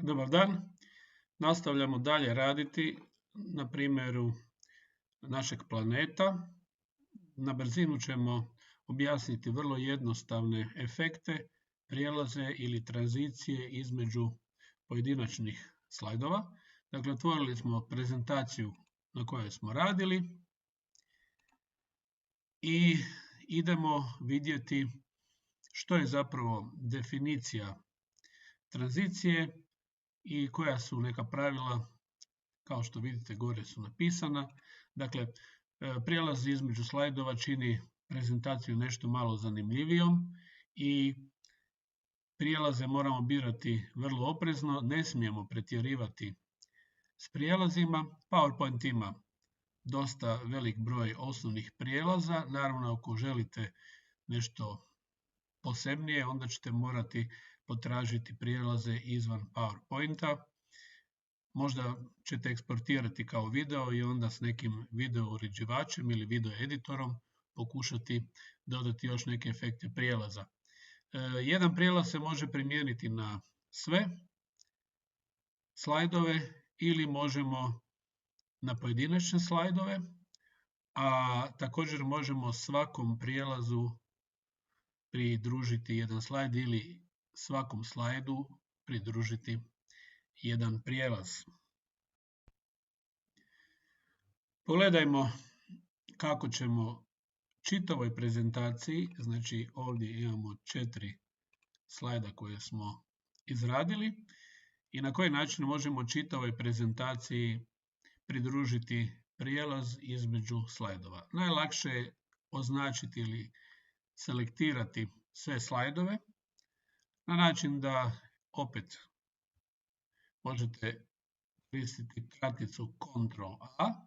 Dobar dan. Nastavljamo dalje raditi na primjeru našeg planeta. Na brzinu ćemo objasniti vrlo jednostavne efekte, prijelaze ili tranzicije između pojedinačnih slajdova. Dakle, otvorili smo prezentaciju na kojoj smo radili i idemo vidjeti što je zapravo definicija tranzicije i koja su neka pravila, kao što vidite gore su napisana. Dakle, prijelaz između slajdova čini prezentaciju nešto malo zanimljivijom i prijelaze moramo birati vrlo oprezno, ne smijemo pretjerivati s prijelazima. PowerPoint ima dosta velik broj osnovnih prijelaza, naravno ako želite nešto posebnije, onda ćete morati potražiti prijelaze izvan PowerPointa. Možda ćete eksportirati kao video i onda s nekim video uređivačem ili video editorom pokušati dodati još neke efekte prijelaza. Jedan prijelaz se može primijeniti na sve slajdove ili možemo na pojedinačne slajdove, a također možemo svakom prijelazu pridružiti jedan slajd ili svakom slajdu pridružiti jedan prijelaz. Pogledajmo kako ćemo čitavoj prezentaciji, znači ovdje imamo 4 slajda koje smo izradili i na koji način možemo čitavoj prezentaciji pridružiti prijelaz između slajdova. Najlakše je označiti ili selektirati sve slajdove na način da opet možete koristiti kraticu Ctrl+A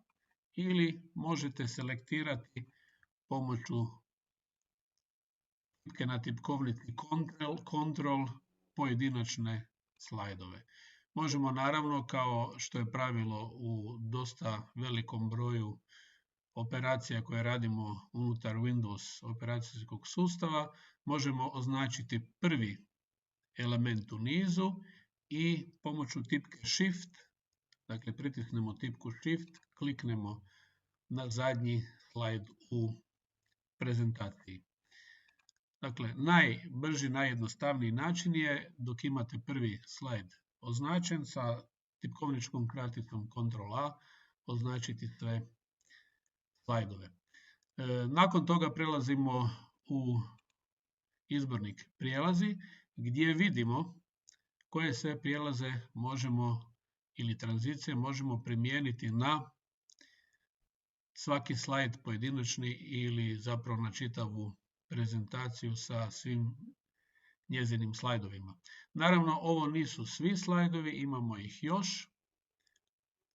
ili možete selektirati pomoću tipke na tipkovnici Ctrl pojedinačne slajdove. Možemo naravno, kao što je pravilo u dosta velikom broju operacija koje radimo unutar Windows operacijskog sustava, možemo označiti prvi element u nizu i pomoću tipke Shift, dakle pritisnemo tipku Shift, kliknemo na zadnji slajd u prezentaciji. Dakle, najbrži, najjednostavniji način je dok imate prvi slajd označen sa tipkovničkom kraticom Ctrl+A označiti sve slajdove. Nakon toga prelazimo u izbornik prijelazi gdje vidimo koje sve prijelaze možemo ili tranzicije možemo primijeniti na svaki slajd pojedinačni ili zapravo na čitavu prezentaciju sa svim njezinim slajdovima. Naravno, ovo nisu svi slajdovi, imamo ih još.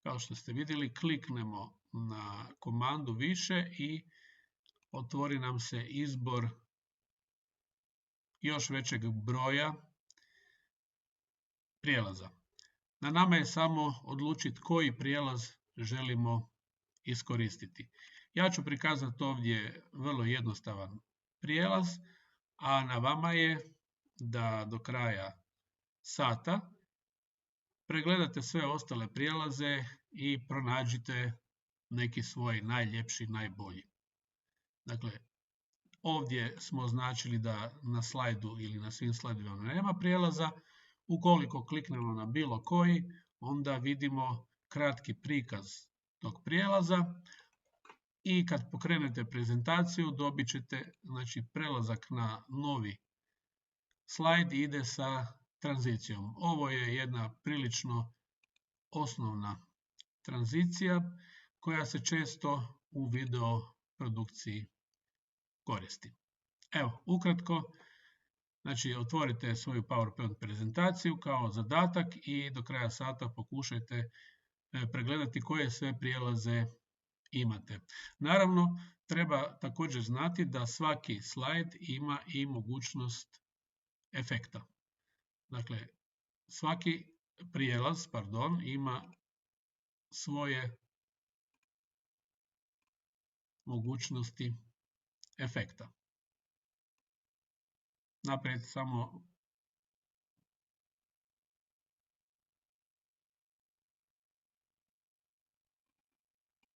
Kao što ste vidjeli, kliknemo na komandu više i otvori nam se izbor još većeg broja prijelaza. Na nama je samo odlučiti koji prijelaz želimo iskoristiti. Ja ću prikazati ovdje vrlo jednostavan prijelaz, a na vama je da do kraja sata pregledate sve ostale prijelaze i pronađite neki svoj najljepši, najbolji. Dakle, ovdje smo označili da na slajdu ili na svim slajdovima nema prijelaza. Ukoliko kliknemo na bilo koji, onda vidimo kratki prikaz tog prijelaza i kad pokrenete prezentaciju dobit ćete prelazak na novi slajd ide sa tranzicijom. Ovo je jedna prilično osnovna tranzicija koja se često u video produkciji koristi. Evo, ukratko, otvorite svoju PowerPoint prezentaciju kao zadatak i do kraja sata pokušajte pregledati koje sve prijelaze imate. Naravno, treba također znati da svaki slajd ima i mogućnost efekta. Dakle, svaki prijelaz, ima svoje mogućnosti efekta. Naprijed samo